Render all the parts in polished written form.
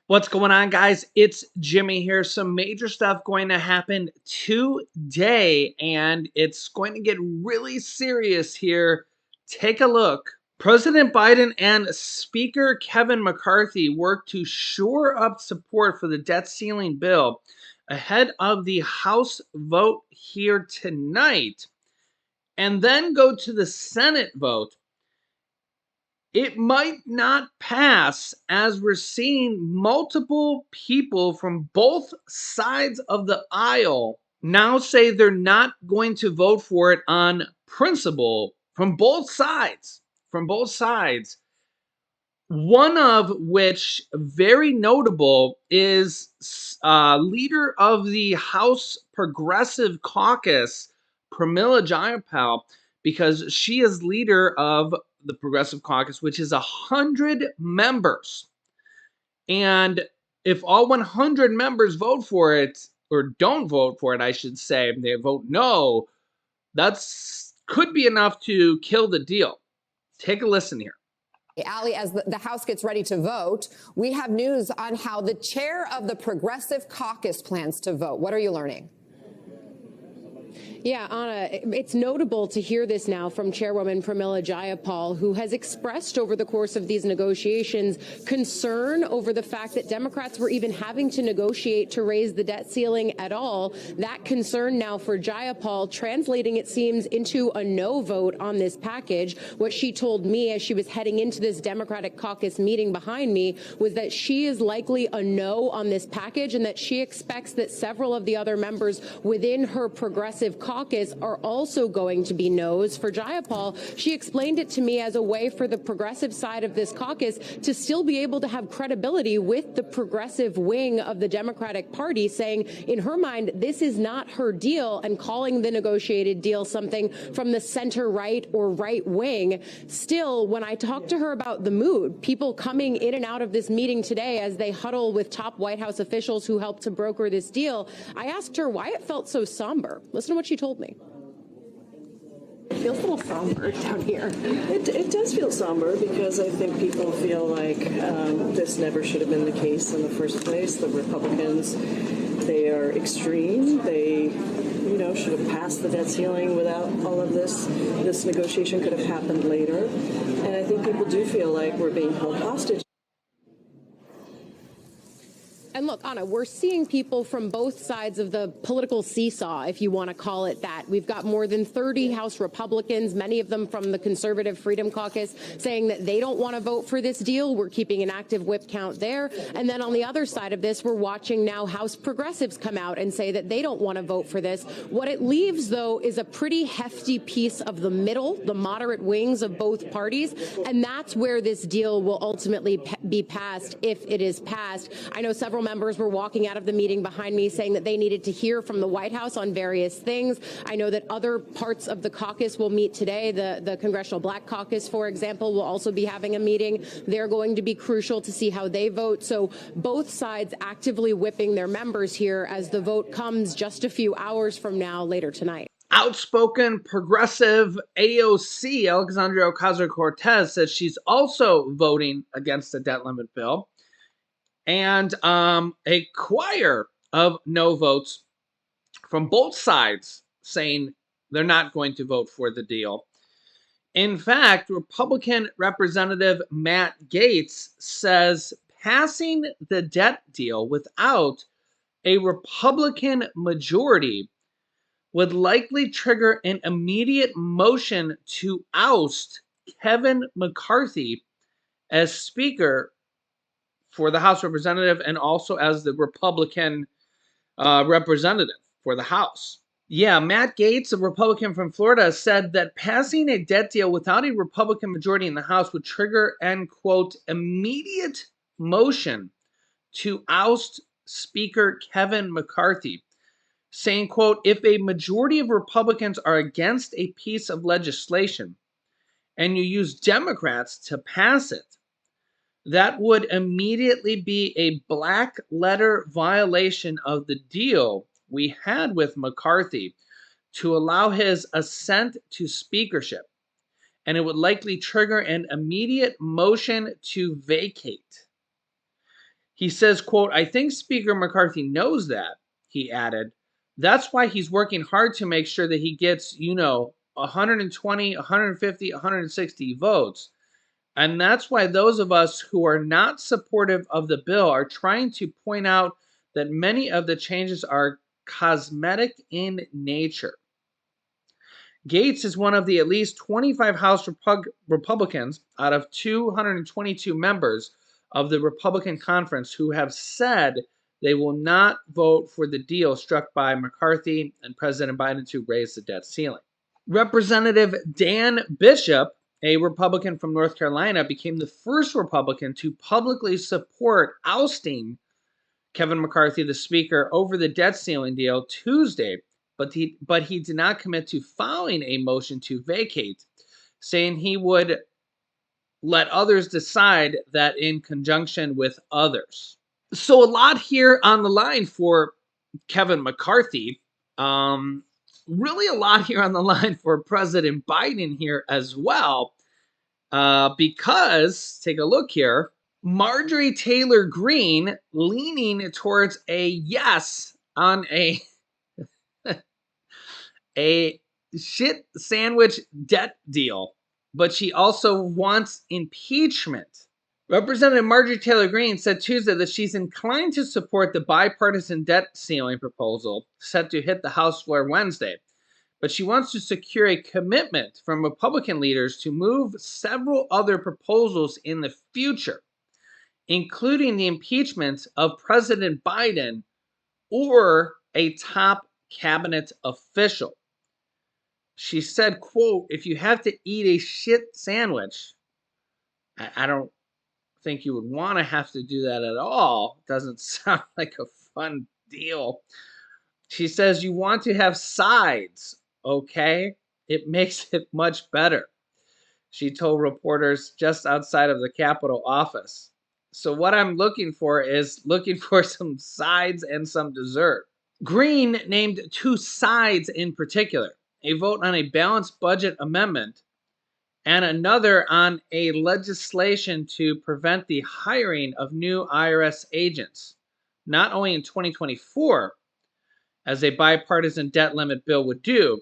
What's going on, guys? It's Jimmy here. Some major stuff going to happen today, and it's going to get really serious here. Take a look. President Biden and Speaker Kevin McCarthy worked to shore up support for the debt ceiling bill ahead of the House vote here tonight, and then go to the Senate vote. It might not pass, as we're seeing multiple people from both sides of the aisle now say they're not going to vote for it on principle from both sides. From both sides. One of which, very notable, is leader of the House Progressive Caucus, Pramila Jayapal, because she is leader of the Progressive Caucus, which is 100 members. And if all 100 members vote for it, or don't vote for it, I should say, they vote no, that's could be enough to kill the deal. Take a listen here. Ali, as the House gets ready to vote, we have news on how the chair of the Progressive Caucus plans to vote. What are you learning? Yeah, Anna, it's notable to hear this now from Chairwoman Pramila Jayapal, who has expressed over the course of these negotiations concern over the fact that Democrats were even having to negotiate to raise the debt ceiling at all. That concern now for Jayapal translating, it seems, into a no vote on this package. What she told me as she was heading into this Democratic caucus meeting behind me was that she is likely a no on this package and that she expects that several of the other members within her Progressive Caucus are also going to be no's for Jayapal. She explained it to me as a way for the progressive side of this caucus to still be able to have credibility with the progressive wing of the Democratic Party, saying in her mind this is not her deal and calling the negotiated deal something from the center right or right wing. Still, when I talked to her about the mood, people coming in and out of this meeting today as they huddle with top White House officials who helped to broker this deal, I asked her why it felt so somber. Listen to what she told me. It feels a little somber down here. It does feel somber because I think people feel like this never should have been the case in the first place. The Republicans, they are extreme. They, should have passed the debt ceiling without all of this. This negotiation could have happened later. And I think people do feel like we're being held hostage. And look, Anna, we're seeing people from both sides of the political seesaw, if you want to call it that. We've got more than 30 House Republicans, many of them from the Conservative Freedom Caucus, saying that they don't want to vote for this deal. We're keeping an active whip count there. And then on the other side of this, we're watching now House progressives come out and say that they don't want to vote for this. What it leaves, though, is a pretty hefty piece of the middle, the moderate wings of both parties. And that's where this deal will ultimately be passed, if it is passed. I know several members were walking out of the meeting behind me saying that they needed to hear from the White House on various things. I know that other parts of the caucus will meet today. The Congressional Black Caucus, for example, will also be having a meeting. They're going to be crucial to see how they vote. So both sides actively whipping their members here as the vote comes just a few hours from now later tonight. Outspoken progressive AOC, Alexandria Ocasio-Cortez, says she's also voting against the debt limit bill. And a choir of no votes from both sides saying they're not going to vote for the deal. In fact, Republican Representative Matt Gaetz says passing the debt deal without a Republican majority would likely trigger an immediate motion to oust Kevin McCarthy as Speaker for the House Representative and also as the Republican representative for the House. Yeah, Matt Gaetz, a Republican from Florida, said that passing a debt deal without a Republican majority in the House would trigger an, quote, immediate motion to oust Speaker Kevin McCarthy, saying, quote, if a majority of Republicans are against a piece of legislation and you use Democrats to pass it, that would immediately be a black letter violation of the deal we had with McCarthy to allow his ascent to speakership, and it would likely trigger an immediate motion to vacate. He says, quote, "I think Speaker McCarthy knows that," he added. "That's why he's working hard to make sure that he gets, 120, 150, 160 votes. And that's why those of us who are not supportive of the bill are trying to point out that many of the changes are cosmetic in nature." Gaetz is one of the at least 25 House Republicans out of 222 members of the Republican conference who have said they will not vote for the deal struck by McCarthy and President Biden to raise the debt ceiling. Representative Dan Bishop, a Republican from North Carolina, became the first Republican to publicly support ousting Kevin McCarthy, the Speaker, over the debt ceiling deal Tuesday, but he did not commit to filing a motion to vacate, saying he would let others decide that in conjunction with others. So a lot here on the line for Kevin McCarthy. Really a lot here on the line for President Biden here as well. Because, take a look here, Marjorie Taylor Greene leaning towards a yes on a shit sandwich debt deal, but she also wants impeachment. Representative Marjorie Taylor Greene said Tuesday that she's inclined to support the bipartisan debt ceiling proposal set to hit the House floor Wednesday, but she wants to secure a commitment from Republican leaders to move several other proposals in the future, including the impeachment of President Biden or a top cabinet official. She said, quote, "If you have to eat a shit sandwich, I don't think you would want to have to do that at all. Doesn't sound like a fun deal." She says, "You want to have sides, okay? It makes it much better," she told reporters just outside of the Capitol office. So what I'm looking for is some sides and some dessert. Greene named two sides in particular: a vote on a balanced budget amendment and another on a legislation to prevent the hiring of new IRS agents, not only in 2024, as a bipartisan debt limit bill would do,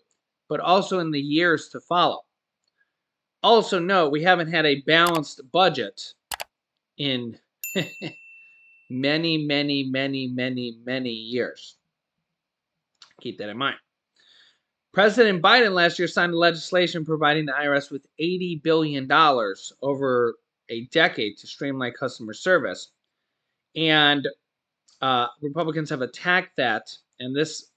but also in the years to follow. Also note, we haven't had a balanced budget in many, many, many, many, many years. Keep that in mind. President Biden last year signed legislation providing the IRS with $80 billion over a decade to streamline customer service. And Republicans have attacked that. And this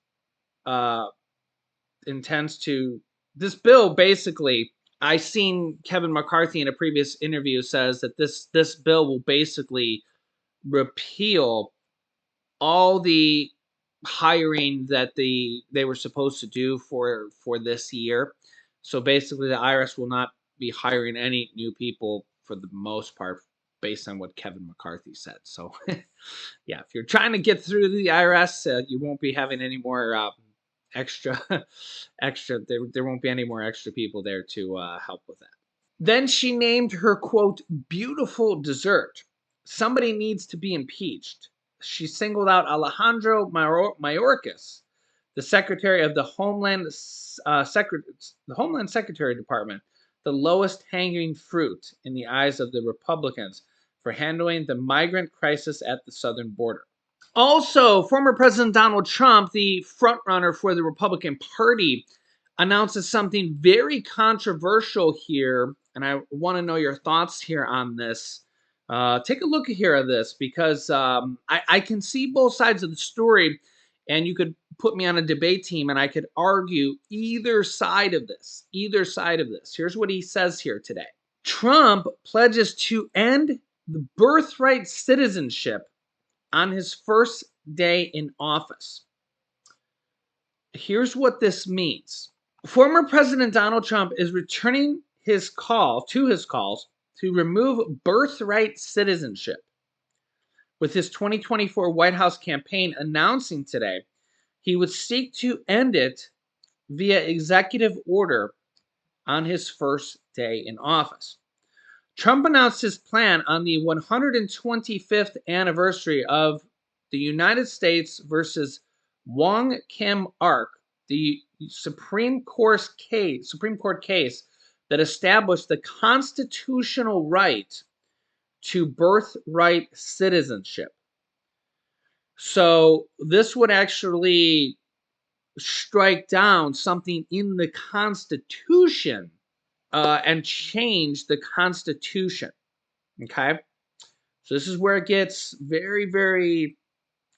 this bill basically, I seen Kevin McCarthy in a previous interview says that this bill will basically repeal all the hiring that they were supposed to do for this year. So basically the IRS will not be hiring any new people for the most part based on what Kevin McCarthy said. So yeah, if you're trying to get through the IRS, you won't be having any more extra there won't be any more extra people there to help with that. Then she named her, quote, beautiful dessert. Somebody needs to be impeached. She singled out Alejandro Mayorkas, the Secretary of the Homeland Secretary Department, the lowest hanging fruit in the eyes of the Republicans, for handling the migrant crisis at the southern border. Also, former President Donald Trump, the frontrunner for the Republican Party, announces something very controversial here, and I want to know your thoughts here on this. Take a look here at this, because I can see both sides of the story, and you could put me on a debate team and I could argue either side of this. Here's what he says here today. Trump pledges to end the birthright citizenship on his first day in office. Here's what this means. Former President Donald Trump is returning his calls to remove birthright citizenship, with his 2024 White House campaign announcing today he would seek to end it via executive order on his first day in office. Trump announced his plan on the 125th anniversary of the United States versus Wong Kim Ark, the Supreme Court case that established the constitutional right to birthright citizenship. So this would actually strike down something in the Constitution and change the Constitution. Okay? So this is where it gets very, very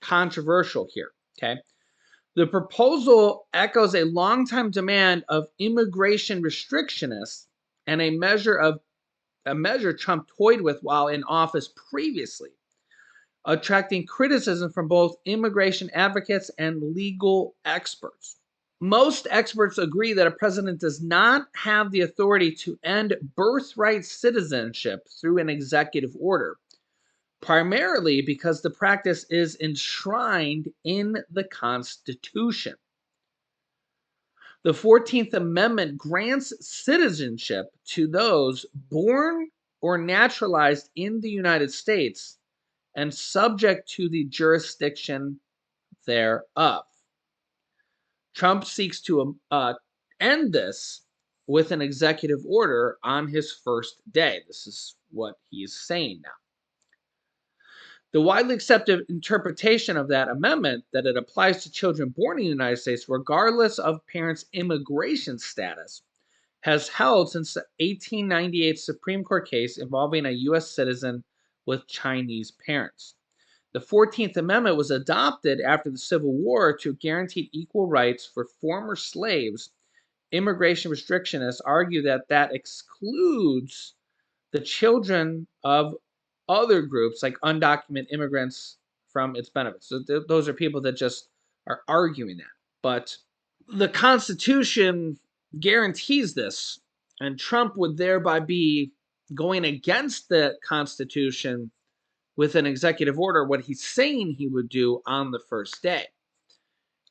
controversial here. Okay? The proposal echoes a longtime demand of immigration restrictionists and a measure Trump toyed with while in office previously, attracting criticism from both immigration advocates and legal experts. Most experts agree that a president does not have the authority to end birthright citizenship through an executive order, primarily because the practice is enshrined in the Constitution. The 14th Amendment grants citizenship to those born or naturalized in the United States and subject to the jurisdiction thereof. Trump seeks to end this with an executive order on his first day. This is what he's saying now. The widely accepted interpretation of that amendment that it applies to children born in the United States, regardless of parents' immigration status, has held since the 1898 Supreme Court case involving a U.S. citizen with Chinese parents. The 14th Amendment was adopted after the Civil War to guarantee equal rights for former slaves. Immigration restrictionists argue that excludes the children of other groups like undocumented immigrants from its benefits. So those are people that just are arguing that. But the Constitution guarantees this, and Trump would thereby be going against the Constitution with an executive order, what he's saying he would do on the first day.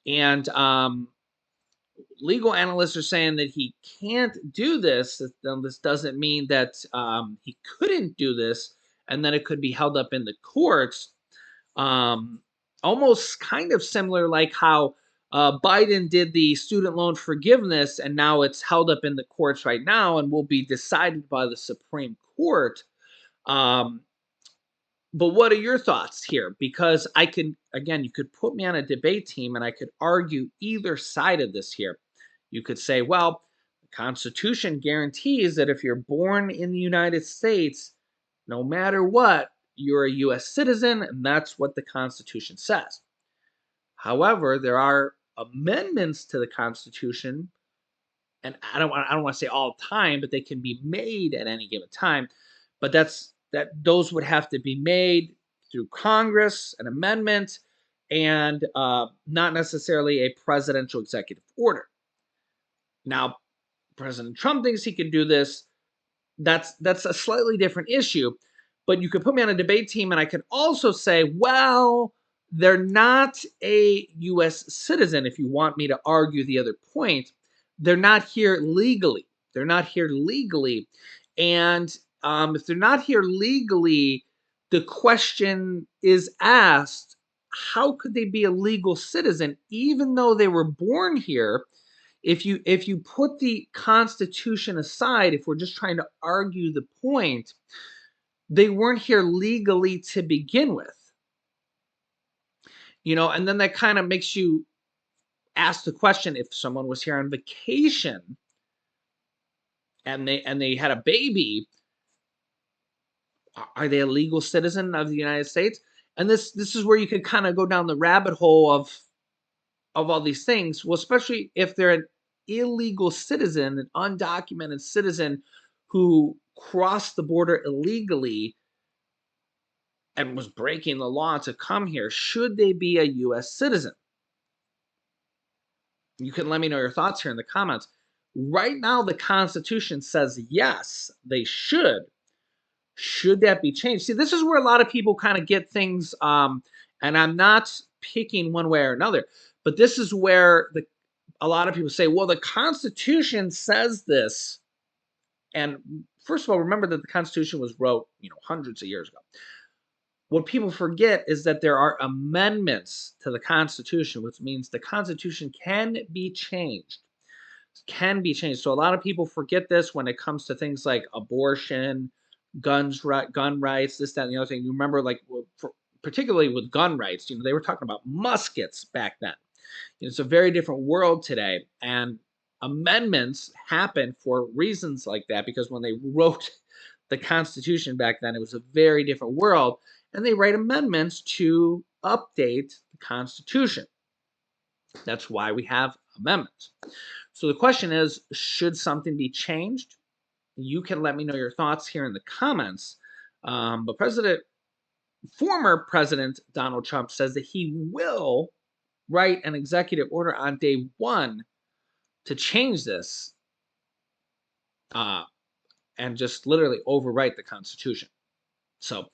And legal analysts are saying that he can't do this. This doesn't mean that he couldn't do this and then it could be held up in the courts. Almost kind of similar like how Biden did the student loan forgiveness and now it's held up in the courts right now and will be decided by the Supreme Court. But what are your thoughts here? Because I can, again, you could put me on a debate team and I could argue either side of this here. You could say, well, the Constitution guarantees that if you're born in the United States, no matter what, you're a U.S. citizen, and that's what the Constitution says. However, there are amendments to the Constitution, and I don't want to say all the time, but they can be made at any given time. But those would have to be made through Congress, an amendment, and not necessarily a presidential executive order. Now, President Trump thinks he can do this. That's a slightly different issue. But you could put me on a debate team, and I could also say, well, they're not a U.S. citizen, if you want me to argue the other point. They're not here legally. They're not here legally. And if they're not here legally, the question is asked, how could they be a legal citizen even though they were born here? If you put the Constitution aside, if we're just trying to argue the point, they weren't here legally to begin with. And then that kind of makes you ask the question, if someone was here on vacation and they had a baby, are they a legal citizen of the United States? And this is where you could kind of go down the rabbit hole of all these things. Well, especially if they're an illegal citizen, an undocumented citizen who crossed the border illegally and was breaking the law to come here, should they be a U.S. citizen? You can let me know your thoughts here in the comments. Right now, the Constitution says yes, they should. Should that be changed? See, this is where a lot of people kind of get things, and I'm not picking one way or another, but this is where a lot of people say, well, the Constitution says this, and first of all, remember that the Constitution was wrote, hundreds of years ago. What people forget is that there are amendments to the Constitution, which means the Constitution can be changed. Can be changed. So a lot of people forget this when it comes to things like abortion, gun rights, this, that, and the other thing. You remember, like, particularly with gun rights, they were talking about muskets back then. It's a very different world today, and amendments happen for reasons like that, because when they wrote the Constitution back then, it was a very different world, and they write amendments to update the Constitution. That's why we have amendments. So the question is, should something be changed? You can let me know your thoughts here in the comments. But former President Donald Trump says that he will write an executive order on day one to change this and just literally overwrite the Constitution. So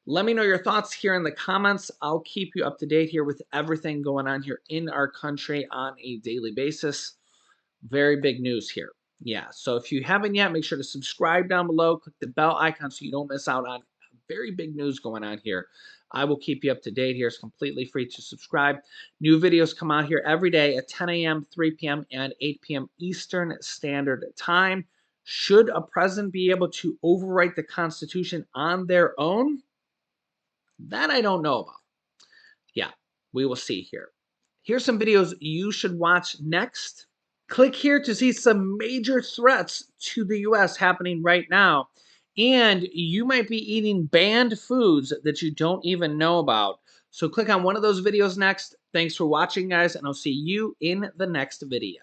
let me know your thoughts here in the comments. I'll keep you up to date here with everything going on here in our country on a daily basis. Very big news here. Yeah, so if you haven't yet, make sure to subscribe down below. Click the bell icon so you don't miss out on very big news going on here. I will keep you up to date here. It's completely free to subscribe. New videos come out here every day at 10 a.m., 3 p.m., and 8 p.m. Eastern Standard Time. Should a president be able to overwrite the Constitution on their own? That I don't know about. Yeah, we will see here. Here's some videos you should watch next. Click here to see some major threats to the U.S. happening right now. And you might be eating banned foods that you don't even know about. So click on one of those videos next. Thanks for watching, guys, and I'll see you in the next video.